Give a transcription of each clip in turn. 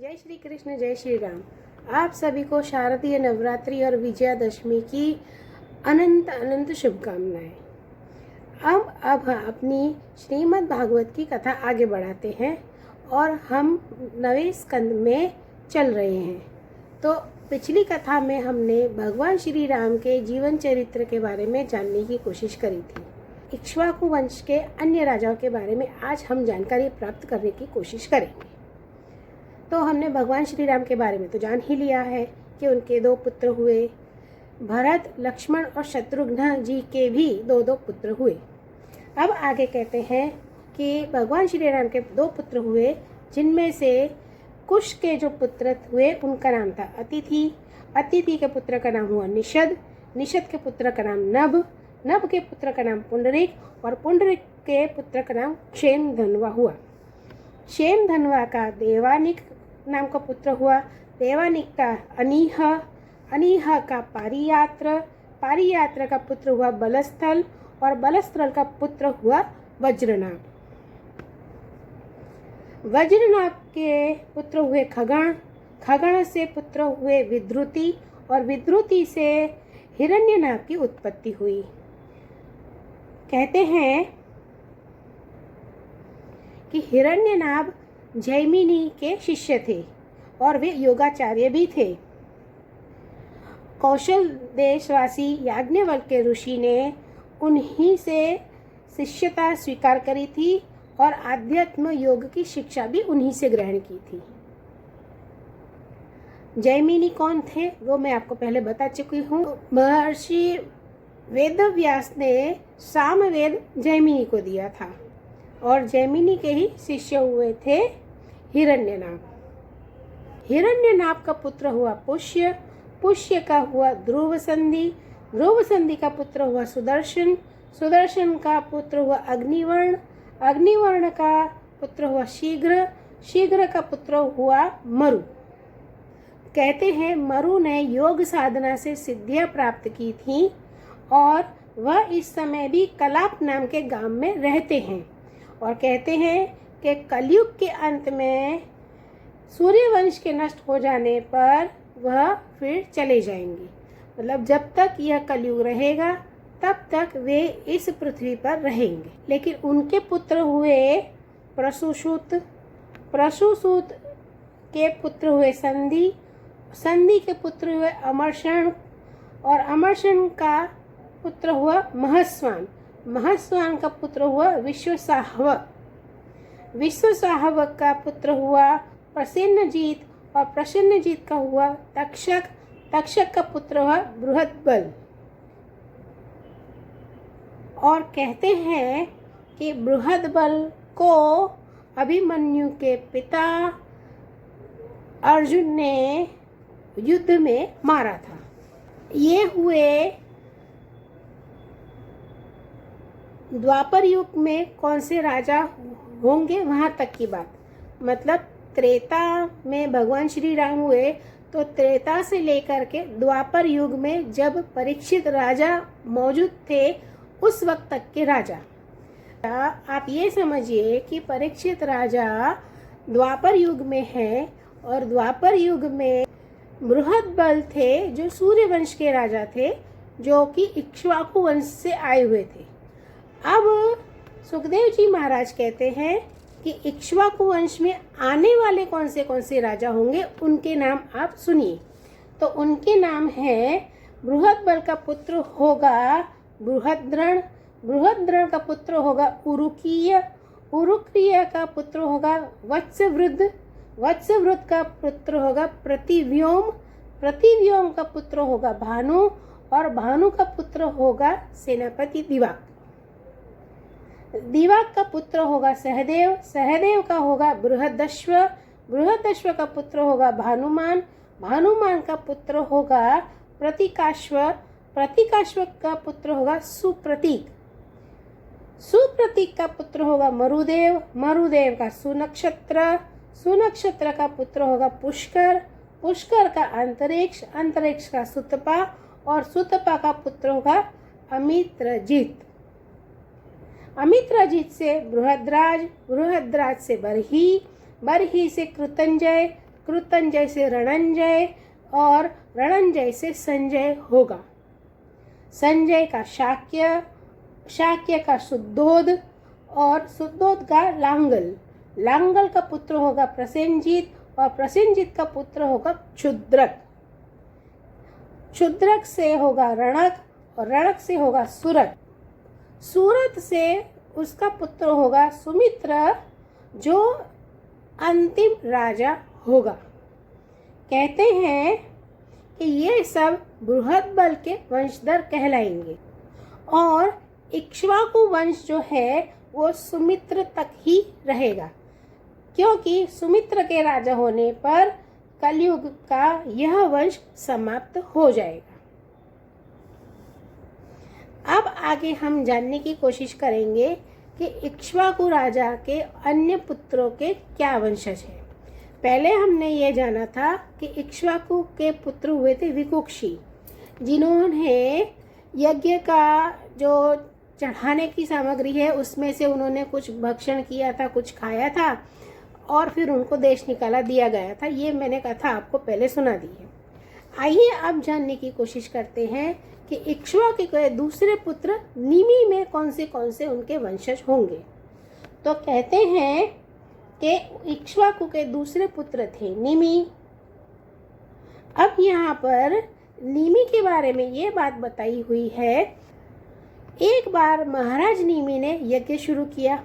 जय श्री कृष्ण, जय श्री राम। आप सभी को शारदीय नवरात्रि और विजयादशमी की अनंत अनंत शुभकामनाएं। अब अपनी श्रीमद् भागवत की कथा आगे बढ़ाते हैं और हम 9वें स्कंद में चल रहे हैं। तो पिछली कथा में हमने भगवान श्री राम के जीवन चरित्र के बारे में जानने की कोशिश करी थी। इक्ष्वाकु वंश के अन्य राजाओं के बारे में आज हम जानकारी प्राप्त करने की कोशिश करेंगे। तो हमने भगवान श्री राम के बारे में तो जान ही लिया है कि उनके 2 पुत्र हुए। भरत, लक्ष्मण और शत्रुघ्न जी के भी 2 पुत्र हुए। अब आगे कहते हैं कि भगवान श्री राम के 2 पुत्र हुए, जिनमें से कुश के जो पुत्र हुए उनका नाम था अतिथि। अतिथि के पुत्र का नाम हुआ निषद। निषद के पुत्र का नाम नभ। नभ के पुत्र का नाम पुंडरीक और पुंडरीक के पुत्र का नाम क्षेम धनवा हुआ। क्षेम धनवा का देवानिक नाम का पुत्र हुआ। देवानिक का अनीह। अनीह का पारियात्र। पारियात्र का पुत्र हुआ बलस्थल और बलस्थल का पुत्र हुआ वज्रनाभ। वज्रनाभ के पुत्र हुए खगण। खगण से पुत्र हुए विद्रुति और विद्रुति से हिरण्यनाभ की उत्पत्ति हुई। कहते हैं कि हिरण्यनाभ जैमिनी के शिष्य थे और वे योगाचार्य भी थे। कौशल देशवासी याज्ञवल्क्य ऋषि ने उन्हीं से शिष्यता स्वीकार करी थी और आध्यात्म योग की शिक्षा भी उन्हीं से ग्रहण की थी। जैमिनी कौन थे वो मैं आपको पहले बता चुकी हूँ। महर्षि वेदव्यास ने सामवेद जैमिनी को दिया था और जैमिनी के ही शिष्य हुए थे हिरण्यनाभ। हिरण्यनाभ का पुत्र हुआ पुष्य। पुष्य का हुआ ध्रुवसंधि। ध्रुवसंधि का पुत्र हुआ सुदर्शन। सुदर्शन का पुत्र हुआ अग्निवर्ण। अग्निवर्ण का पुत्र हुआ शीघ्र। शीघ्र का पुत्र हुआ मरु। कहते हैं मरु ने योग साधना से सिद्धियां प्राप्त की थी और वह इस समय भी कलाप नाम के गांव में रहते हैं। और कहते हैं कि कलयुग के अंत में सूर्यवंश के नष्ट हो जाने पर वह फिर चले जाएंगे। मतलब जब तक यह कलयुग रहेगा तब तक वे इस पृथ्वी पर रहेंगे। लेकिन उनके पुत्र हुए प्रसूसूत। प्रसूसूत के पुत्र हुए संधि। संधि के पुत्र हुए अमरषण और अमरषण का पुत्र हुआ महस्वान। महस्वान का पुत्र हुआ विश्वसाहव। विश्वसाहव का पुत्र हुआ प्रसेन्नजीत और प्रसेन्नजीत का हुआ तक्षक। तक्षक का पुत्र हुआ बृहद्बल। और कहते हैं कि बृहद्बल को अभिमन्यु के पिता अर्जुन ने युद्ध में मारा था। ये हुए द्वापर युग में कौन से राजा होंगे वहाँ तक की बात। मतलब त्रेता में भगवान श्री राम हुए तो त्रेता से लेकर के द्वापर युग में जब परीक्षित राजा मौजूद थे उस वक्त तक के राजा। आप ये समझिए कि परीक्षित राजा द्वापर युग में है और द्वापर युग में बृहद्बल थे जो सूर्यवंश के राजा थे, जो कि इक्ष्वाकु वंश से आए हुए थे। अब सुखदेव जी महाराज कहते हैं कि इक्ष्वाकु वंश में आने वाले कौन से राजा होंगे उनके नाम आप सुनिए। तो उनके नाम हैं, बृहद्बल का पुत्र होगा बृहद्रण। बृहद्रण का पुत्र होगा उरुकीय। उरुकीय का पुत्र होगा वत्सवृद्ध। वत्सवृद्ध का पुत्र होगा प्रतिव्योम। प्रतिव्योम का पुत्र होगा भानु और भानु का पुत्र होगा सेनापति दिवाक। दिवाक का पुत्र होगा सहदेव। सहदेव का होगा बृहदश्व। बृहदश्व का पुत्र होगा भानुमान। भानुमान का पुत्र होगा प्रतीकाश्व। प्रतीकाश्व का पुत्र होगा सुप्रतीक। सुप्रतीक का पुत्र होगा मरुदेव। मरुदेव का सुनक्षत्र। सुनक्षत्र का पुत्र होगा पुष्कर। पुष्कर का अंतरिक्ष। अंतरिक्ष का सुतपा और सुतपा का पुत्र होगा अमित्रजित। अमित्रजित से बृहद्राज। बृहद्राज से बरही। बरही से कृतंजय। कृतंजय से रणंजय और रणंजय से संजय होगा। संजय का शाक्य, शाक्य का शुद्धोद और शुद्धोद का लांगल, लांगल का पुत्र होगा प्रसेनजित और प्रसेनजित का पुत्र होगा क्षुद्रक, क्षुद्रक से होगा रणक और रणक से होगा सूरत, सूरत से उसका पुत्र होगा सुमित्र जो अंतिम राजा होगा। कहते हैं कि ये सब बृहद्बल के वंशधर कहलाएंगे और इक्ष्वाकु वंश जो है वो सुमित्र तक ही रहेगा, क्योंकि सुमित्र के राजा होने पर कलयुग का यह वंश समाप्त हो जाएगा। अब आगे हम जानने की कोशिश करेंगे कि इक्ष्वाकु राजा के अन्य पुत्रों के क्या वंशज हैं। पहले हमने ये जाना था कि इक्ष्वाकु के पुत्र हुए थे विकुक्षी, जिन्होंने यज्ञ का जो चढ़ाने की सामग्री है उसमें से उन्होंने कुछ भक्षण किया था, कुछ खाया था और फिर उनको देश निकाला दिया गया था। ये मैंने कथा आपको पहले सुना दी है। आइए अब जानने की कोशिश करते हैं कि इक्ष्वाकु के दूसरे पुत्र निमि में कौन से उनके वंशज होंगे। तो कहते हैं कि इक्ष्वाकु के दूसरे पुत्र थे निमि। अब यहाँ पर निमि के बारे में ये बात बताई हुई है, एक बार महाराज निमि ने यज्ञ शुरू किया,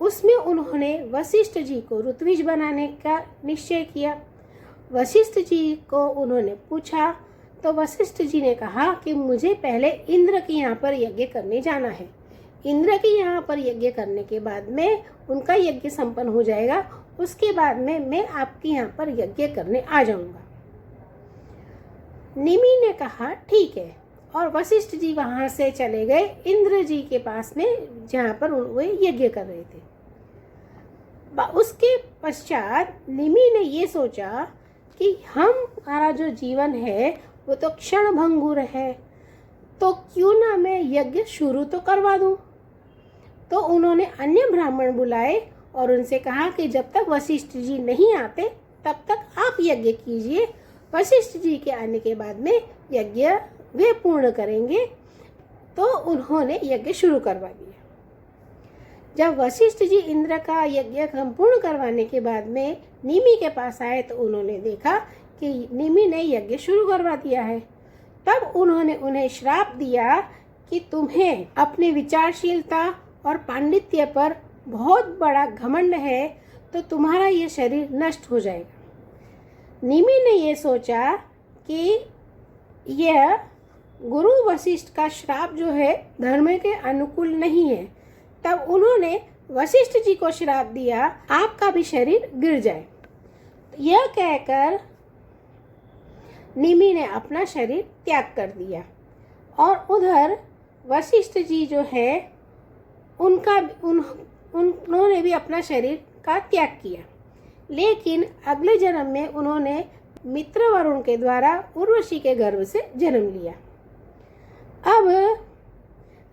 उसमें उन्होंने वशिष्ठ जी को ऋत्विज बनाने का निश्चय किया। वशिष्ठ जी को उन्होंने पूछा तो वशिष्ठ जी ने कहा कि मुझे पहले इंद्र के यहाँ पर यज्ञ करने जाना है, इंद्र के यहाँ पर यज्ञ करने के बाद में उनका यज्ञ संपन्न हो जाएगा, उसके बाद में मैं आपके यहाँ पर यज्ञ करने आ जाऊंगा। निमि ने कहा ठीक है और वशिष्ठ जी वहाँ से चले गए इंद्र जी के पास में जहाँ पर वे यज्ञ कर रहे थे। उसके पश्चात निमि ने ये सोचा कि हमारा जो जीवन है वो तो क्षण भंगुर है, तो क्यों ना मैं यज्ञ शुरू तो करवा दूं। तो उन्होंने अन्य ब्राह्मण बुलाए और उनसे कहा कि जब तक वशिष्ठ जी नहीं आते तब तक आप यज्ञ कीजिए, वशिष्ठ जी के आने के बाद में यज्ञ वे पूर्ण करेंगे। तो उन्होंने यज्ञ शुरू करवा दिया। जब वशिष्ठ जी इंद्र का यज्ञ संपूर्ण करवाने के बाद में निमि के पास आए तो उन्होंने देखा कि निमि ने यज्ञ शुरू करवा दिया है। तब उन्होंने उन्हें श्राप दिया कि तुम्हें अपनी विचारशीलता और पांडित्य पर बहुत बड़ा घमंड है, तो तुम्हारा ये शरीर नष्ट हो जाएगा। निमि ने ये सोचा कि यह गुरु वशिष्ठ का श्राप जो है धर्म के अनुकूल नहीं है। तब उन्होंने वशिष्ठ जी को श्राप दिया आपका भी शरीर गिर जाए। यह कहकर निमि ने अपना शरीर त्याग कर दिया और उधर वशिष्ठ जी जो है उन्होंने भी अपना शरीर का त्याग किया, लेकिन अगले जन्म में उन्होंने मित्र वरुण के द्वारा उर्वशी के गर्भ से जन्म लिया। अब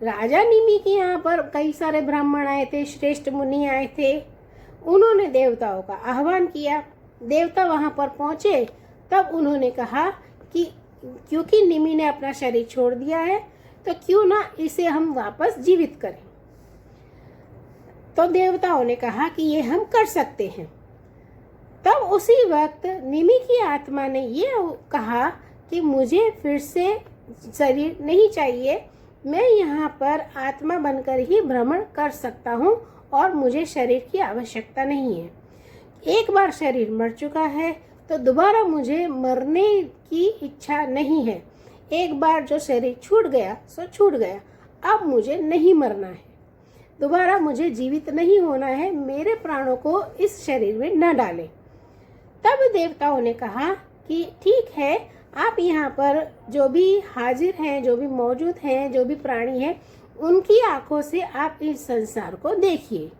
राजा निमि के यहाँ पर कई सारे ब्राह्मण आए थे, श्रेष्ठ मुनि आए थे, उन्होंने देवताओं का आह्वान किया। देवता वहाँ पर पहुँचे तब उन्होंने कहा कि क्योंकि निमि ने अपना शरीर छोड़ दिया है तो क्यों ना इसे हम वापस जीवित करें। तो देवताओं ने कहा कि ये हम कर सकते हैं। तब उसी वक्त निमि की आत्मा ने ये कहा कि मुझे फिर से शरीर नहीं चाहिए, मैं यहाँ पर आत्मा बनकर ही भ्रमण कर सकता हूँ और मुझे शरीर की आवश्यकता नहीं है। एक बार शरीर मर चुका है तो दोबारा मुझे मरने की इच्छा नहीं है। एक बार जो शरीर छूट गया सो छूट गया, अब मुझे नहीं मरना है, दोबारा मुझे जीवित नहीं होना है, मेरे प्राणों को इस शरीर में न डालें। तब देवताओं ने कहा कि ठीक है, आप यहाँ पर जो भी हाजिर हैं, जो भी मौजूद हैं, जो भी प्राणी हैं, उनकी आंखों से आप इस संसार को देखिए।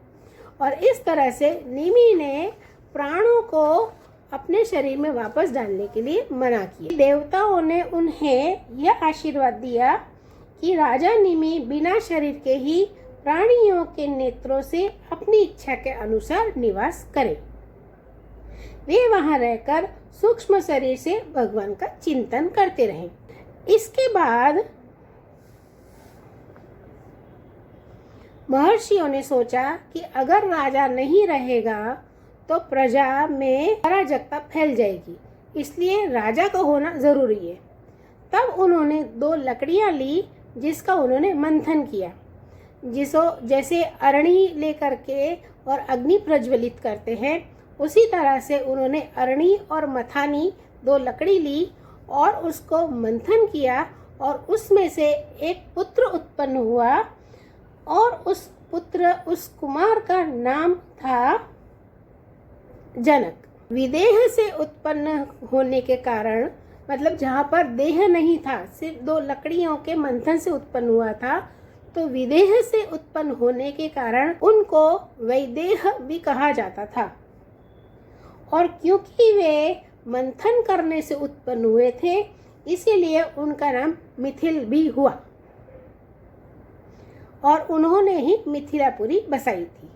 और इस तरह से निमि ने प्राणों को अपने शरीर में वापस डालने के लिए मना किया। देवताओं ने उन्हें यह आशीर्वाद दिया कि राजा निमि बिना शरीर के ही प्राणियों के नेत्रों से अपनी इच्छा के अनुसार निवास करें। वे वहां रहकर सूक्ष्म शरीर से भगवान का चिंतन करते रहे। इसके बाद महर्षियों ने सोचा कि अगर राजा नहीं रहेगा तो प्रजा में अराजकता फैल जाएगी, इसलिए राजा का होना जरूरी है। तब उन्होंने 2 लकड़ियां ली जिसका उन्होंने मंथन किया। जैसे अरणी लेकर के और अग्नि प्रज्वलित करते हैं, उसी तरह से उन्होंने अरणी और मथानी 2 लकड़ी ली और उसको मंथन किया और उसमें से एक पुत्र उत्पन्न हुआ और उस कुमार का नाम था जनक। विदेह से उत्पन्न होने के कारण, मतलब जहाँ पर देह नहीं था, सिर्फ 2 लकड़ियों के मंथन से उत्पन्न हुआ था, तो विदेह से उत्पन्न होने के कारण उनको वैदेह भी कहा जाता था। और क्योंकि वे मंथन करने से उत्पन्न हुए थे, इसीलिए उनका नाम मिथिल भी हुआ और उन्होंने ही मिथिलापुरी बसाई थी।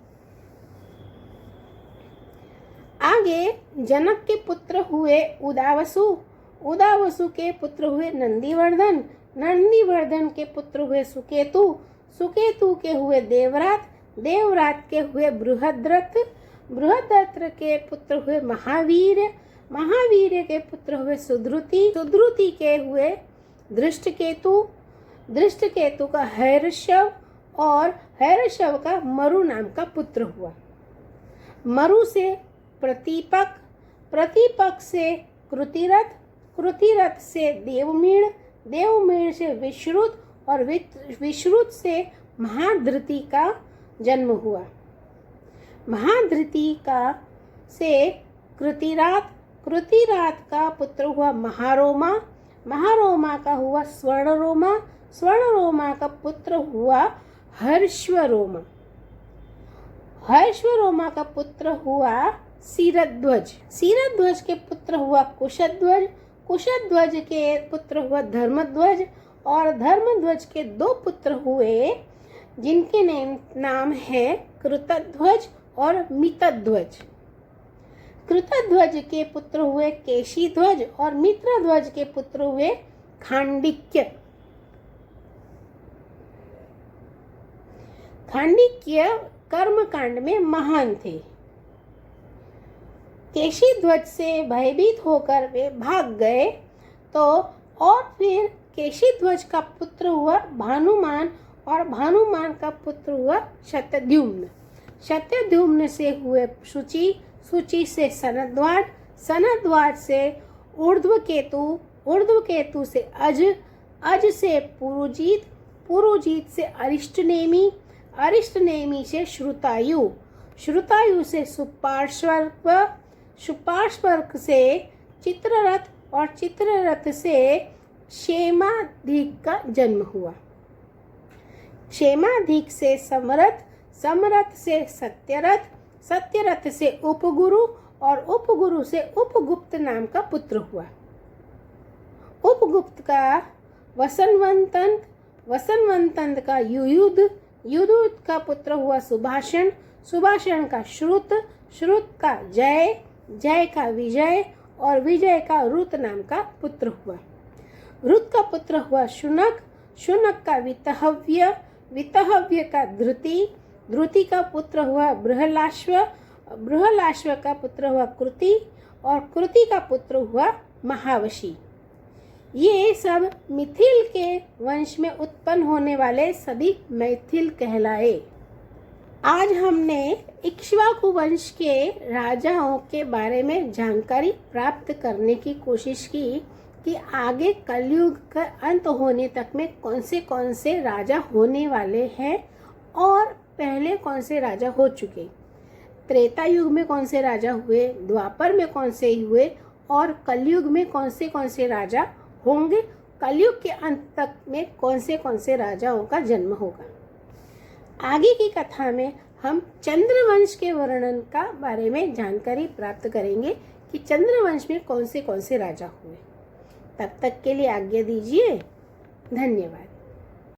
आगे जनक के पुत्र हुए उदावसु, उदावसु के पुत्र हुए नंदीवर्धन, नंदीवर्धन के पुत्र हुए सुकेतु, सुकेतु के हुए देवरात, देवरात के हुए बृहद्रथ, बृहद्रथ के पुत्र हुए महावीर, महावीर के पुत्र हुए सुद्रुति, सुद्रुति के हुए धृष्टकेतु, धृष्टकेतु का हैरशव और हैरशव का मरु नाम का पुत्र हुआ। मरु से प्रतीपक, प्रतीपक से कृतिरथ, कृतिरथ से देवमीण, देवमीण से विश्रुत और विश्रुत से महाधृति का जन्म हुआ। महाधृति का से कृतिरात, कृतिरात का पुत्र हुआ महारोमा, महारोमा का हुआ स्वर्णरोमा, स्वर्णरोमा का पुत्र हुआ हर्षवरोमा, हर्षवरोमा का पुत्र हुआ सीरध्वज, सीरध्वज के पुत्र हुआ कुशध्वज, कुशध्वज के पुत्र हुआ धर्मध्वज और धर्मध्वज के 2 पुत्र हुए जिनके नाम है कृतध्वज और मितध्वज। कृतध्वज के पुत्र हुए केशीध्वज और मित्रध्वज के पुत्र हुए खांडिक्य। खांडिक्य कर्मकांड में महान थे। केशीध्वज से भयभीत होकर वे भाग गए तो और फिर केशीध्वज का पुत्र हुआ भानुमान और भानुमान का पुत्र हुआ शतद्युम्न, शतद्युम्न से हुए शुचि, शुचि से सनद्वाज, सनद्वाज से ऊर्ध्वकेतु, ऊर्ध्वकेतु से अज, अज से पुरुजीत, पुरुजीत से अरिष्टनेमी, अरिष्टनेमी से श्रुतायु, श्रुतायु से सुपार्श्वर्क, सुपार्श्वर्क से चित्ररथ और चित्ररथ से क्षेमाधिक का जन्म हुआ। क्षेमाधिक से समरथ, समरथ से सत्यरथ, सत्यरथ से उपगुरु और उपगुरु से उपगुप्त नाम का पुत्र हुआ। उपगुप्त का वसनवंतन, वसनवंतन का युयुध, युयुध का पुत्र हुआ सुभाषण, सुभाषण का श्रुत, श्रुत का जय, जय का विजय और विजय का रुत नाम का पुत्र हुआ। रुत का पुत्र हुआ शुनक, शुनक का वितहव्य, वितहव्य का धृति, धृति का पुत्र हुआ बृहलाश्व, बृहलाश्व का पुत्र हुआ कृति और कृति का पुत्र हुआ महावशी। ये सब मिथिल के वंश में उत्पन्न होने वाले सभी मैथिल कहलाए। आज हमने इक्ष्वाकु वंश के राजाओं के बारे में जानकारी प्राप्त करने की कोशिश की कि आगे कलयुग का अंत होने तक में कौन से राजा होने वाले हैं और पहले कौन से राजा हो चुके। त्रेता युग में कौन से राजा हुए, द्वापर में कौन से हुए और कलयुग में कौन से राजा होंगे, कलयुग के अंत तक में कौन से राजाओं का जन्म होगा। आगे की कथा में हम चंद्रवंश के वर्णन का बारे में जानकारी प्राप्त करेंगे कि चंद्रवंश में कौन से राजा हुए। तब तक के लिए आज्ञा दीजिए। धन्यवाद।